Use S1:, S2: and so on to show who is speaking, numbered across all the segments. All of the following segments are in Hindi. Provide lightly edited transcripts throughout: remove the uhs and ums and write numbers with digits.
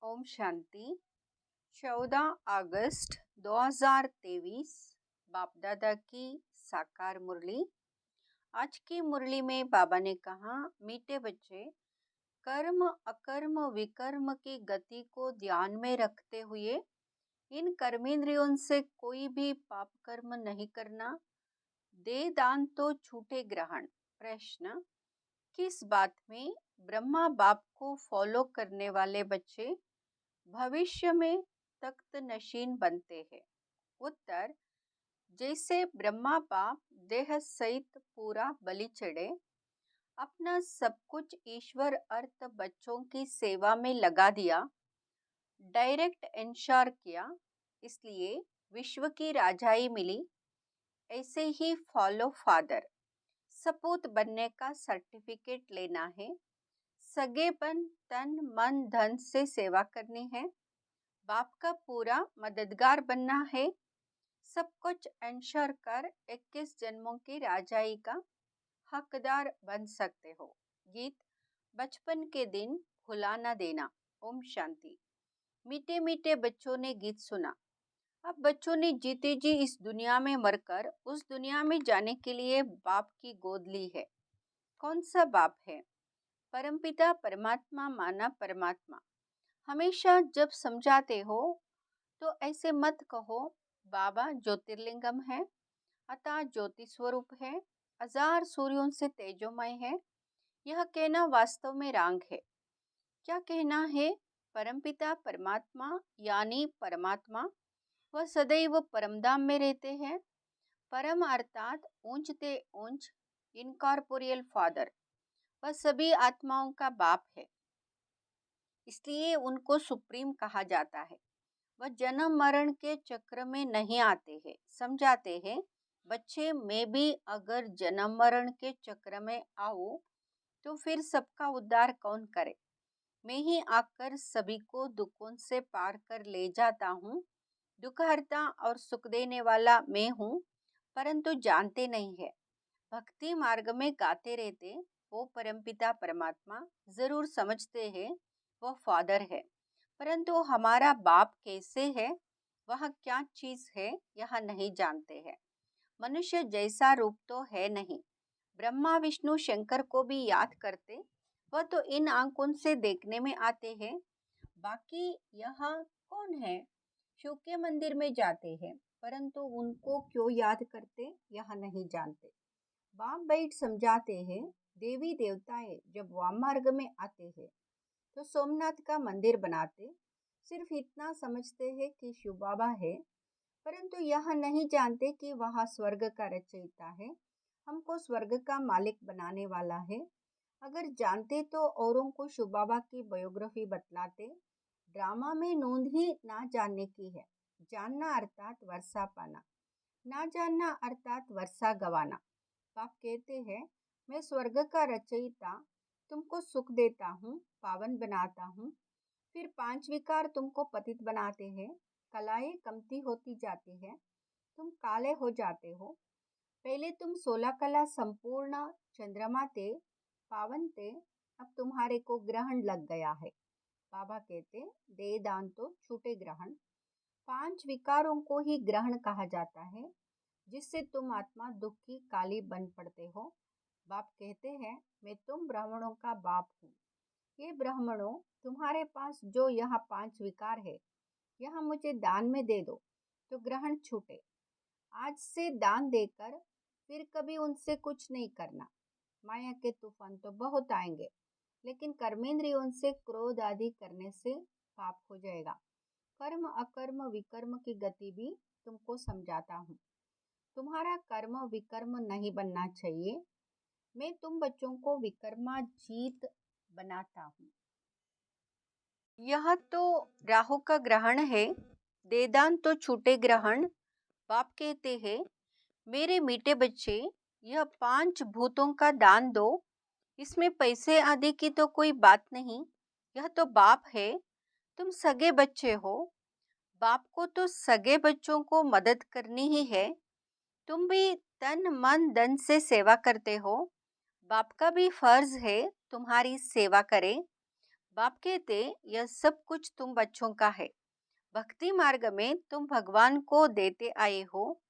S1: ओम शांति। 14 अगस्त 2023 बाप दादा की साकार मुरली। आज की मुरली में बाबा ने कहा, मीठे बच्चे, कर्म अकर्म विकर्म की गति को ध्यान में रखते हुए इन कर्मेंद्रियों से कोई भी पाप कर्म नहीं करना। दे दान तो छूटे ग्रहण। प्रश्न, किस बात में ब्रह्मा बाप को फॉलो करने वाले बच्चे भविष्य में तख्त नशीन बनते हैं? उत्तर, जैसे ब्रह्मा बाप देह सहित पूरा बलि चढ़े, अपना सब कुछ ईश्वर अर्थ बच्चों की सेवा में लगा दिया, डायरेक्ट इंश्योर किया, इसलिए विश्व की राजाई मिली। ऐसे ही फॉलो फादर, सपूत बनने का सर्टिफिकेट लेना है, सगेपन तन मन धन से सेवा करनी है, बाप का पूरा मददगार बनना है, सब कुछ इंश्योर कर 21 जन्मों की राजाई का हकदार बन सकते हो। गीत, बचपन के दिन भुला न देना। ओम शांति। मीठे मीठे बच्चों ने गीत सुना। अब बच्चों ने जीते जी इस दुनिया में मरकर उस दुनिया में जाने के लिए बाप की गोद ली है। कौन सा बाप है? परमपिता परमात्मा माना परमात्मा। हमेशा जब समझाते हो तो ऐसे मत कहो बाबा ज्योतिर्लिंगम है, अतः ज्योति स्वरूप है, हजार सूर्यों से तेजोमय है। यह कहना वास्तव में रांग है। क्या कहना है? परमपिता परमात्मा यानी परमात्मा, वह सदैव परमधाम में रहते हैं। परम अर्थात ऊंचते ऊंच, इनकॉर्पोरियल फादर, वह सभी आत्माओं का बाप है, इसलिए उनको सुप्रीम कहा जाता है। वह जन्म मरण के चक्र में नहीं आते हैं। समझाते हैं, बच्चे, मैं भी अगर जन्म मरण के चक्र में आऊं तो फिर सबका उद्धार कौन करे? मैं ही आकर सभी को दुखों से पार कर ले जाता हूँ। दुखहर्ता और सुख देने वाला मैं हूँ, परंतु जानते नहीं है। भक्ति मार्ग में गाते रहते, वो परमपिता परमात्मा जरूर समझते हैं, वह फादर है, परंतु हमारा बाप कैसे है, वह क्या चीज है, यह नहीं जानते हैं। मनुष्य जैसा रूप तो है नहीं। ब्रह्मा विष्णु शंकर को भी याद करते, वह तो इन आंखों से देखने में आते हैं। बाकी यहाँ कौन है? शिव के मंदिर में जाते हैं, परंतु उनको क्यों याद करते, यह नहीं जानते। बाप बैठ समझाते हैं, देवी देवताएं जब वाम मार्ग में आते हैं तो सोमनाथ का मंदिर बनाते। सिर्फ इतना समझते हैं कि शिव बाबा है, परंतु यह नहीं जानते कि वह स्वर्ग का रचयिता है, हमको स्वर्ग का मालिक बनाने वाला है। अगर जानते तो औरों को शिव बाबा की बायोग्राफी बतलाते। ड्रामा में नोंद ही ना जानने की है। जानना अर्थात वर्षा पाना, ना जानना अर्थात वर्षा गवाना। बाप कहते हैं, मैं स्वर्ग का रचयिता, तुमको सुख देता हूँ, पावन बनाता हूँ। फिर 5 विकार तुमको पतित बनाते हैं, कलाएं कमती होती जाती है, तुम काले हो जाते हो। पहले तुम 16 कला संपूर्ण चंद्रमा थे, पावन थे, अब तुम्हारे को ग्रहण लग गया है। बाबा कहते, दे दान तो छूटे ग्रहण। 5 विकारों को ही ग्रहण कहा जाता है, जिससे तुम आत्मा दुख की काली बन पड़ते हो। बाप कहते हैं, मैं तुम ब्राह्मणों का बाप हूँ। ये ब्राह्मणों, तुम्हारे पास जो यह 5 विकार है, यह मुझे दान में दे दो तो ग्रहण छूटे। आज से दान देकर फिर कभी उनसे कुछ नहीं करना। माया के तूफान तो बहुत आएंगे, लेकिन कर्मेंद्रियों से क्रोध आदि करने से पाप हो जाएगा। कर्म अकर्म विकर्म की गति भी तुमको समझाता हूँ। तुम्हारा कर्म विकर्म नहीं बनना चाहिए। मैं तुम बच्चों को विकर्माजीत बनाता हूँ। यह तो राहु का ग्रहण है। देदान तो छूटे ग्रहण। बाप कहते हैं, मेरे मीठे बच्चे, यह 5 भूतों का दान दो। इसमें पैसे आदि की तो कोई बात नहीं, यह तो बाप है, तुम सगे बच्चे हो। बाप को तो सगे बच्चों को मदद करनी ही है। तुम भी तन मन धन से सेवा करते हो, बाप का भी फर्ज है तुम्हारी सेवा करें। बाप कहते, यह सब कुछ तुम बच्चों का है। भक्ति मार्ग में तुम भगवान को देते आए हो,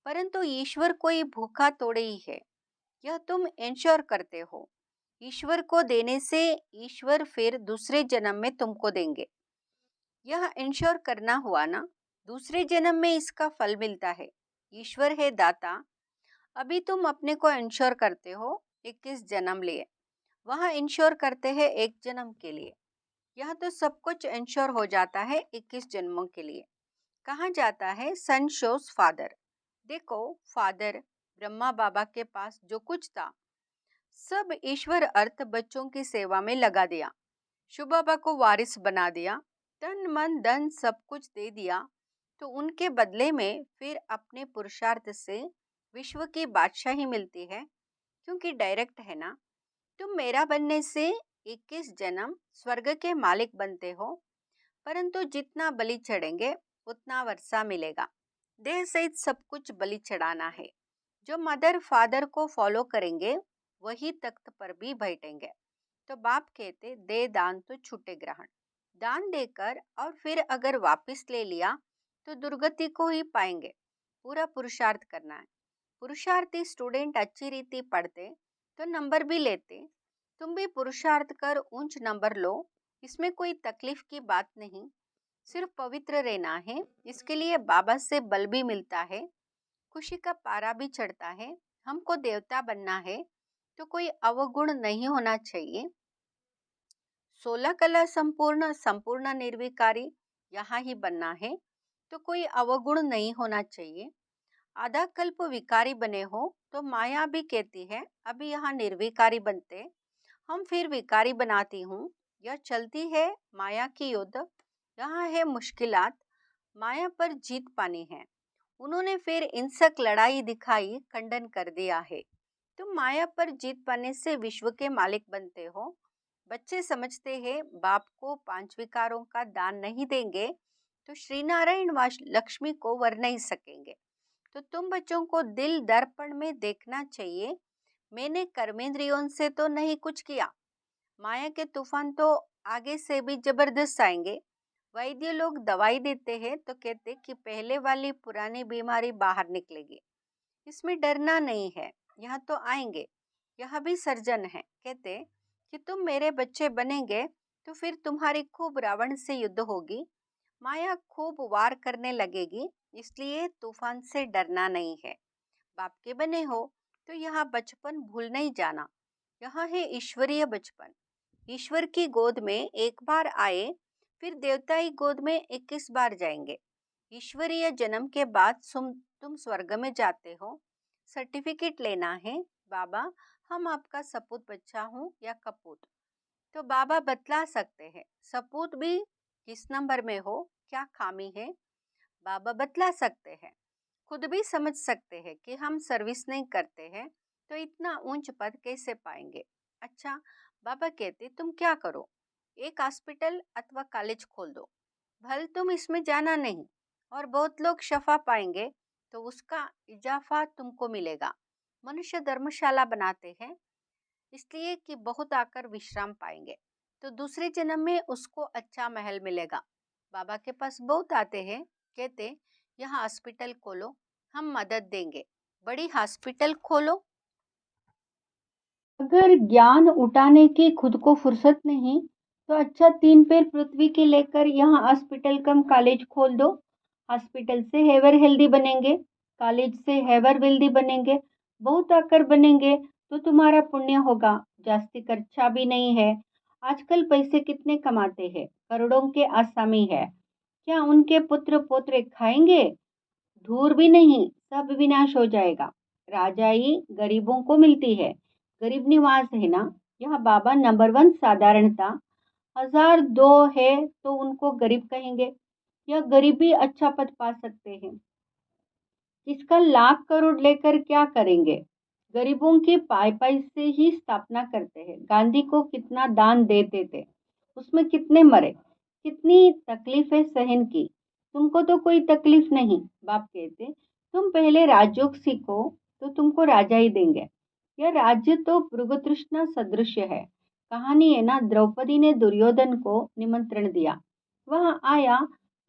S1: परंतु ईश्वर कोई भूखा थोड़े ही है। यह तुम इंश्योर करते हो। ईश्वर को देने से ईश्वर फिर दूसरे जन्म में तुमको देंगे। यह इंश्योर करना हुआ ना, दूसरे जन्म में इसका फल मिलता है। ईश्वर है दाता। अभी तुम अपने को इंश्योर करते हो 21 जन्म लिए, वहाँ इंश्योर करते हैं एक जन्म के लिए। यह तो सब कुछ इंश्योर हो जाता है 21 जन्मों के लिए। कहा जाता है सन शोज फादर। देखो, फादर ब्रह्मा बाबा के पास जो कुछ था सब ईश्वर अर्थ बच्चों की सेवा में लगा दिया। शिव बाबा को वारिस बना दिया, तन मन धन सब कुछ दे दिया। तो उनके बदले में फिर अपने पुरुषार्थ से विश्व की बादशाही मिलती है, क्योंकि डायरेक्ट है ना। तुम मेरा बनने से 21 जन्म स्वर्ग के मालिक बनते हो, परंतु जितना बलि चढ़ेंगे उतना वर्षा मिलेगा। देह सहित सब कुछ बलि चढ़ाना है। जो मदर फादर को फॉलो करेंगे वही तख्त पर भी बैठेंगे। तो बाप कहते, दे दान तो छूटे ग्रहण। दान देकर और फिर अगर वापस ले लिया तो दुर्गति को ही पाएंगे। पूरा पुरुषार्थ करना है। पुरुषार्थी स्टूडेंट अच्छी रीति पढ़ते तो नंबर भी लेते। तुम भी पुरुषार्थ कर ऊंच नंबर लो, इसमें कोई तकलीफ की बात नहीं। सिर्फ पवित्र रहना है। इसके लिए बाबा से बल भी मिलता है, खुशी का पारा भी चढ़ता है। हमको देवता बनना है तो कोई अवगुण नहीं होना चाहिए। 16 कला संपूर्ण संपूर्ण निर्विकारी यहाँ ही बनना है, तो कोई अवगुण नहीं होना चाहिए। आधा कल्प विकारी बने हो तो माया भी कहती है अभी यहाँ निर्विकारी बनते, हम फिर विकारी बनाती हूँ। यह चलती है माया की युद्ध। यहाँ है मुश्किलात, माया पर जीत पानी है। उन्होंने फिर हिंसक लड़ाई दिखाई, खंडन कर दिया है। तुम माया पर जीत पाने से विश्व के मालिक बनते हो। बच्चे समझते हैं बाप को 5 विकारों का दान नहीं देंगे तो श्री नारायण व लक्ष्मी को वर नहीं सकेंगे। तो तुम बच्चों को दिल दर्पण में देखना चाहिए। मैंने कर्मेंद्रियों से तो नहीं कुछ किया। माया के तूफान तो आगे से भी जबरदस्त आएंगे। वैद्य लोग दवाई देते हैं तो कहते कि पहले वाली पुरानी बीमारी बाहर निकलेगी, इसमें डरना नहीं है, यह तो आएंगे। यह भी सर्जन है, कहते कि तुम मेरे बच्चे बनेंगे तो फिर तुम्हारी खूब रावण से युद्ध होगी, माया खूब वार करने लगेगी, इसलिए तूफान से डरना नहीं है। बाप के बने हो तो यह बचपन भूल नहीं जाना। यह है ईश्वरीय बचपन। ईश्वर की गोद में एक बार आए, फिर देवताई गोद में 21 बार जाएंगे। ईश्वरीय जन्म के बाद तुम स्वर्ग में जाते हो। सर्टिफिकेट लेना है, बाबा हम आपका सपूत बच्चा हूँ या कपूत। तो बाबा बतला सकते हैं सपूत भी किस नंबर में हो, क्या खामी है। बाबा बतला सकते हैं। खुद भी समझ सकते हैं कि हम सर्विस नहीं करते हैं तो इतना ऊंच पद कैसे पाएंगे। अच्छा, बाबा कहते तुम क्या करो, एक हॉस्पिटल अथवा कॉलेज खोल दो। भल तुम इसमें जाना नहीं और बहुत लोग शफा पाएंगे तो उसका इजाफा तुमको मिलेगा। मनुष्य धर्मशाला बनाते हैं इसलिए कि बहुत आकर विश्राम पाएंगे, तो दूसरे जन्म में उसको अच्छा महल मिलेगा। बाबा के पास बहुत आते हैं, कहते यहाँ हॉस्पिटल खोलो, हम मदद देंगे, बड़ी हॉस्पिटल खोलो। अगर ज्ञान उठाने की खुद को फुर्सत नहीं तो अच्छा 3 पैर पृथ्वी के लेकर यहाँ हॉस्पिटल कम कॉलेज खोल दो। हॉस्पिटल से हैवर हेल्दी बनेंगे, कॉलेज से हैवर वेल्दी बनेंगे, बहुत आकर बनेंगे तो तुम्हारा पुण्य होगा। जास्ती खर्चा भी नहीं है। आजकल पैसे कितने कमाते हैं, करोड़ों के आसामी है। क्या उनके पुत्र पोत्र खाएंगे? धूर भी नहीं, सब विनाश हो जाएगा। राजाई गरीबों को मिलती है, गरीब निवास है ना। यह बाबा नंबर 1 साधारणता। 1002 है तो उनको गरीब कहेंगे। यह गरीब भी अच्छा पद पा सकते हैं। इसका लाख करोड़ लेकर क्या करेंगे? गरीबों के पाई पाई से ही स्थापना करते हैं। गांधी को कितना दान देते थे, उसमें कितने मरे, कितनी तकलीफें सहन की। तुमको तो कोई तकलीफ नहीं। बाप कहते तुम पहले राजयोग सीखो तो तुमको राजा ही देंगे। यह राज्य तो भृगु तृष्णा सदृश है। कहानी है ना, द्रौपदी ने दुर्योधन को निमंत्रण दिया। वह आया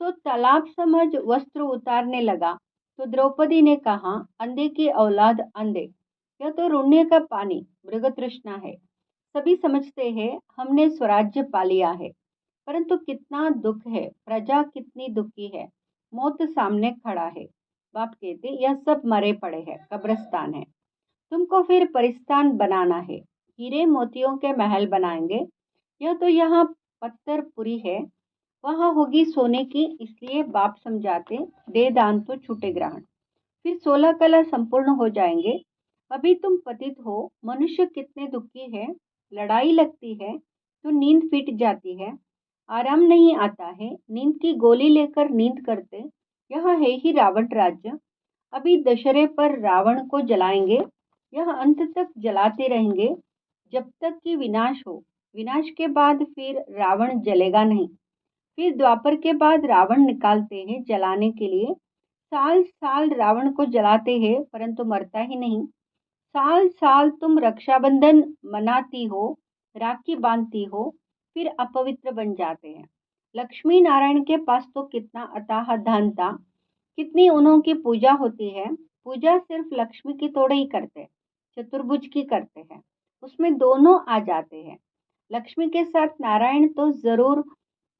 S1: तो तालाब समझ वस्त्र उतारने लगा तो द्रौपदी ने कहा, अंधे की औलाद अंधे, यह तो रुण्य का पानी मृग तृष्णा है। सभी समझते हैं हमने स्वराज्य पा लिया है, परंतु कितना दुख है, प्रजा कितनी दुखी है, मौत सामने खड़ा है। बाप कहते, यह सब मरे पड़े हैं, कब्रिस्तान है, तुमको फिर परिस्तान बनाना है, हीरे मोतियों के महल बनाएंगे। यह तो यहाँ पत्थरपुरी है, वहाँ होगी सोने की, इसलिए बाप समझाते, दे दान तो छूटे ग्रहण, फिर 16 कला संपूर्ण हो जाएंगे। अभी तुम पतित हो, मनुष्य कितने दुखी है, लड़ाई लगती है तो नींद फिट जाती है, आराम नहीं आता है, नींद की गोली लेकर नींद करते। यह है ही रावण राज्य। अभी दशहरे पर रावण को जलाएंगे, यह अंत तक जलाते रहेंगे जब तक कि विनाश हो। विनाश के बाद फिर रावण जलेगा नहीं। फिर द्वापर के बाद रावण निकालते हैं जलाने के लिए। साल साल रावण को जलाते हैं परंतु मरता ही नहीं। साल साल तुम रक्षाबंधन मनाती हो, राखी बांधती हो, फिर अपवित्र बन जाते हैं। लक्ष्मी नारायण के पास तो कितना अथाह धन था, कितनी उन्हों की पूजा होती है। पूजा सिर्फ लक्ष्मी की थोड़े ही करते, चतुर्भुज की करते हैं, उसमें दोनों आ जाते हैं। लक्ष्मी के साथ नारायण तो जरूर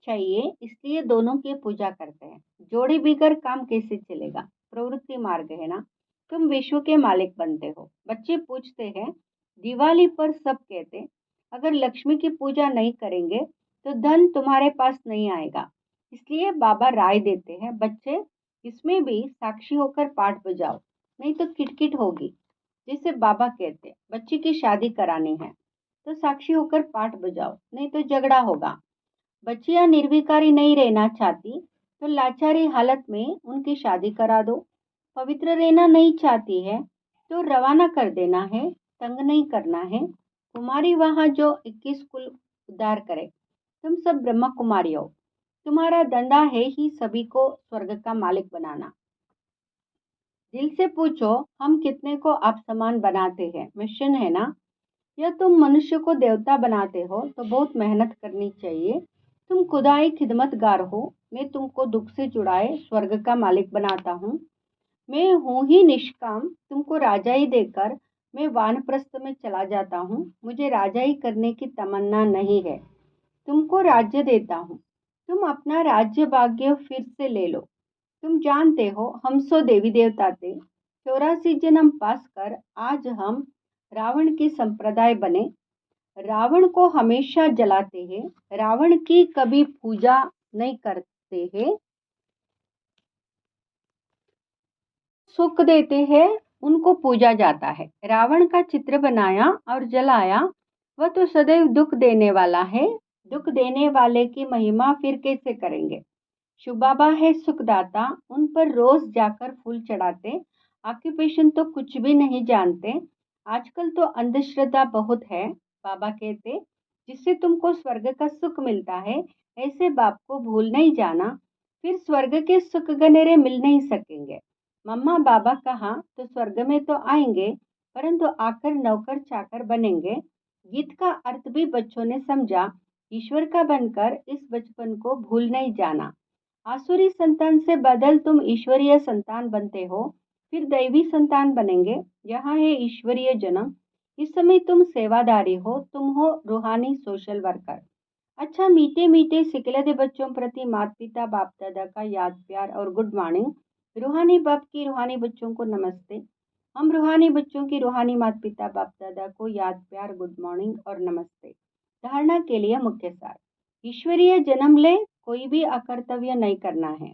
S1: चाहिए, इसलिए दोनों की पूजा करते हैं। जोड़ी बिगर काम कैसे चलेगा, प्रवृत्ति मार्ग है ना। तुम विश्व के मालिक बनते हो। बच्चे पूछते हैं, दिवाली पर सब कहते, अगर लक्ष्मी की पूजा नहीं करेंगे तो धन तुम्हारे पास नहीं आएगा। इसलिए बाबा राय देते हैं, बच्चे इसमें भी साक्षी होकर पाठ बजाओ, नहीं तो किटकिट होगी। जैसे बाबा कहते, बच्ची की शादी करानी है तो साक्षी होकर पाठ बजाओ, नहीं तो झगड़ा होगा। बच्चियां निर्विकारी नहीं रहना चाहती तो लाचारी हालत में उनकी शादी करा दो। पवित्र रहना नहीं चाहती है तो रवाना कर देना है, तंग नहीं करना है। कुमारी वहां जो 21 कुल उद्धार करे। तुम सब ब्रह्मा कुमारी हो, तुम्हारा धंधा है ही सभी को स्वर्ग का मालिक बनाना। दिल से पूछो, हम कितने को आप समान बनाते हैं, मिशन है ना। या तुम मनुष्य को देवता बनाते हो तो बहुत मेहनत करनी चाहिए। तुम खुदाई खिदमतगार हो, मैं तुमको दुख से जुड़ाए स्वर्ग का मालिक बनाता हूँ। मैं हूँ ही निष्काम, तुमको राजाई देकर मैं वानप्रस्थ में चला जाता हूँ। मुझे राजाई करने की तमन्ना नहीं है, तुमको राज्य देता हूँ, तुम अपना राज्य भाग्य फिर से ले लो। तुम जानते हो हम सो देवी देवता थे, 84 जन्म पास कर आज हम रावण की संप्रदाय बने। रावण को हमेशा जलाते हैं, रावण की कभी पूजा नहीं करते हैं। सुख देते हैं उनको पूजा जाता है। रावण का चित्र बनाया और जलाया, वह तो सदैव दुख देने वाला है। दुख देने वाले की महिमा फिर कैसे करेंगे। शिव बाबा है सुखदाता, उन पर रोज जाकर फूल चढ़ाते। ऑक्यूपेशन तो कुछ भी नहीं जानते। आजकल तो अंधश्रद्धा बहुत है। बाबा कहते, जिससे तुमको स्वर्ग का सुख मिलता है, ऐसे बाप को भूल नहीं जाना, फिर स्वर्ग के सुख गनेरे मिल नहीं सकेंगे। मम्मा बाबा कहा तो स्वर्ग में तो आएंगे, परंतु आकर नौकर चाकर बनेंगे। गीत का अर्थ भी बच्चों ने समझा। ईश्वर का बनकर इस बचपन को भूल नहीं जाना। आसुरी संतान से बदल तुम ईश्वरीय संतान बनते हो, फिर दैवी संतान बनेंगे। यहाँ है ईश्वरीय जन्म। इस समय तुम सेवादारी हो, तुम हो रूहानी सोशल वर्कर। अच्छा, मीठे मीठे सिकलते बच्चों प्रति माता पिता बाप दादा का याद प्यार और गुड मॉर्निंग। रूहानी बाप की रूहानी बच्चों को नमस्ते। हम रूहानी बच्चों की रूहानी माता पिता बाप दादा को याद प्यार गुड मॉर्निंग और नमस्ते। धारणा के लिए मुख्य सार, ईश्वरीय जन्म ले, कोई भी अकर्तव्य नहीं करना है,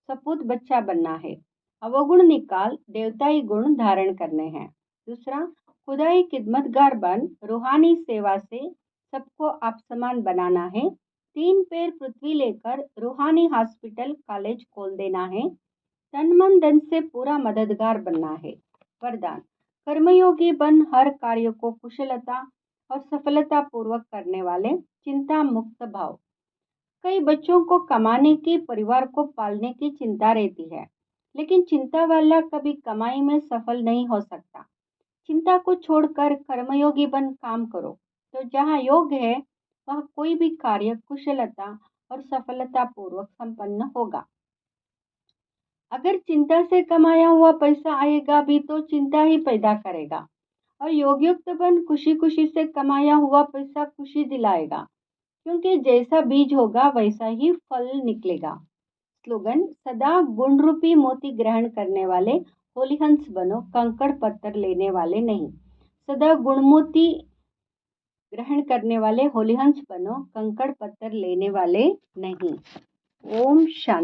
S1: सपूत बच्चा बनना है, अवगुण निकाल देवताई गुण धारण करने हैं। दूसरा, खुदाई खिदमतगार बन, रूहानी सेवा से सबको आप समान बनाना है। 3 पैर पृथ्वी लेकर रूहानी हॉस्पिटल कॉलेज खोल देना है। तन मन धन से पूरा मददगार बनना है। वरदान, कर्मयोगी बन, हर कार्य को कुशलता और सफलता पूर्वक करने वाले, चिंता मुक्त भाव। कई बच्चों को कमाने की, परिवार को पालने की चिंता रहती है, लेकिन चिंता वाला कभी कमाई में सफल नहीं हो सकता। चिंता को छोड़कर कर्मयोगी बन काम करो, तो जहाँ योग है वह कोई भी कार्य कुशलता और सफलतापूर्वक संपन्न होगा। अगर चिंता से कमाया हुआ पैसा आएगा भी तो चिंता ही पैदा करेगा, और योगयुक्त मन खुशी खुशी से कमाया हुआ पैसा खुशी दिलाएगा, क्योंकि जैसा बीज होगा वैसा ही फल निकलेगा। स्लोगन: सदा गुण रूपी मोती ग्रहण करने वाले होली हंस बनो, कंकड़ पत्थर लेने वाले नहीं। सदा गुण मोती ग्रहण करने वाले होली हंस बनो, कंकड़ पत्थर लेने वाले नहीं। ओम शांति।